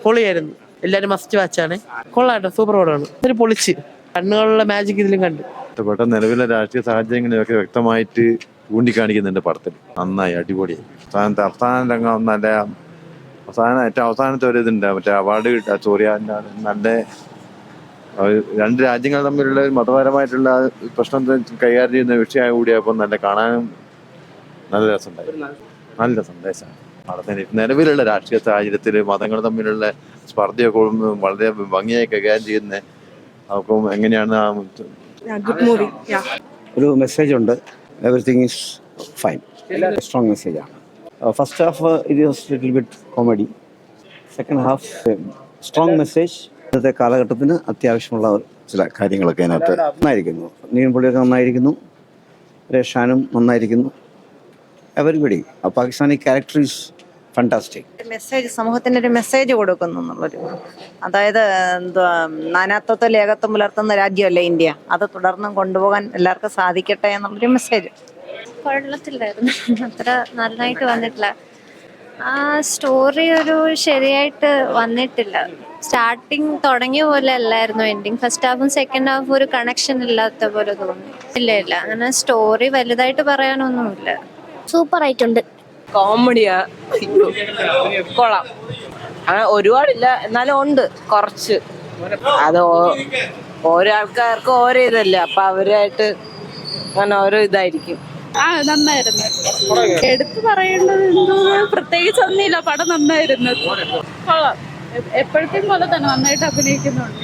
പൊളിയായിരുന്നു. എല്ലാരും must വാച്ചാണ്. കൊള്ളാട്ടോ, super പടമാണ്. ഒരു പൊളിച്ച് കണ്ണുകളുടെ മാജിക് ഇതിലും കണ്ടു. ഇഷ്ടപ്പെട്ട നിലവിലെ രാഷ്ട്രീയ സാഹചര്യങ്ങളെയൊക്കെ വ്യക്തമായിട്ട് ചൂണ്ടിക്കാണിക്കുന്നുണ്ട് പടത്തിൽ. നന്നായി, അടിപൊളിയായി. അവസാന രംഗം നല്ല ഏറ്റവും അവസാനത്തെ ഒരു ഇതുണ്ട്, മറ്റേ അവാർഡ് കിട്ടുക നല്ല രണ്ട് രാജ്യങ്ങൾ തമ്മിലുള്ള മതപരമായിട്ടുള്ള പ്രശ്നം കൈകാര്യം ചെയ്യുന്ന വിഷയമായി കൂടിയപ്പോൾ നല്ല കാണാനും നല്ല രസമുണ്ടായി. നല്ല സന്ദേശമാണ് പടത്തിന്. നിലവിലുള്ള രാഷ്ട്രീയ സാഹചര്യത്തിൽ മതങ്ങൾ തമ്മിലുള്ള സ്പർദ്ധയൊക്കെ വളരെ ഭംഗിയായി കൈകാര്യം ചെയ്യുന്ന അപ്പം എങ്ങനെയാണ് ഒരു മെസ്സേജ് ഉണ്ട്. Everything is fine. സ്ട്രോങ് മെസ്സേജാണ്. First half it was little bit comedy. Second half strong message. ഇന്നത്തെ കാലഘട്ടത്തിന് അത്യാവശ്യമുള്ള ചില കാര്യങ്ങളൊക്കെ അതിനകത്ത് നന്നായിരിക്കുന്നു. നീൻ പുള്ളിയൊക്കെ നന്നായിരിക്കുന്നു. രേഷാനും നന്നായിരിക്കുന്നു. Everybody Pakistani character is fantastic. Message, സമൂഹത്തിന് ഒരു മെസ്സേജ് കൊടുക്കുന്നു എന്നുള്ളൊരു, അതായത് എന്തുവാ, നാനാത്വത്തിൽ ഏകത്വം പുലർത്തുന്ന രാജ്യമല്ലേ ഇന്ത്യ. അത് തുടർന്നും കൊണ്ടുപോകാൻ എല്ലാവർക്കും സാധിക്കട്ടെ എന്നുള്ളൊരു മെസ്സേജ്. കൊള്ളത്തില്ലായിരുന്നു, അത്ര നന്നായിട്ട് വന്നിട്ടില്ല. ആ സ്റ്റോറി ഒരു ശരിയായിട്ട് വന്നിട്ടില്ല. സ്റ്റാർട്ടിങ് തുടങ്ങിയ പോലെ അല്ലായിരുന്നു എൻഡിങ്. ഫസ്റ്റ് ഹാഫും സെക്കൻഡ് ഹാഫും ഒരു കണക്ഷൻ ഇല്ലാത്ത പോലെ തോന്നി. ഇല്ല, അങ്ങനെ സ്റ്റോറി വലുതായിട്ട് പറയാനൊന്നുമില്ല. സൂപ്പർ ആയിട്ടുണ്ട്. കോമഡിയാ, കൊള്ളാം. അങ്ങനെ ഒരുപാടില്ല, എന്നാലും ഉണ്ട് കുറച്ച്. അത് ഓരോ ആൾക്കാർക്ക് ഓരോ ഇതല്ലേ, അപ്പൊ അവരായിട്ട് അങ്ങനെ ഓരോ ഇതായിരിക്കും. നന്നായിരുന്നു. എടുത്തു പറയേണ്ടത് എന്തോ പ്രത്യേകിച്ച് ഒന്നുമില്ല. പടം നന്നായിരുന്നു. കൊള്ളാം. എപ്പോഴത്തെയും പോലെ തന്നെ നന്നായിട്ട് അഭിനയിക്കുന്നുണ്ട്.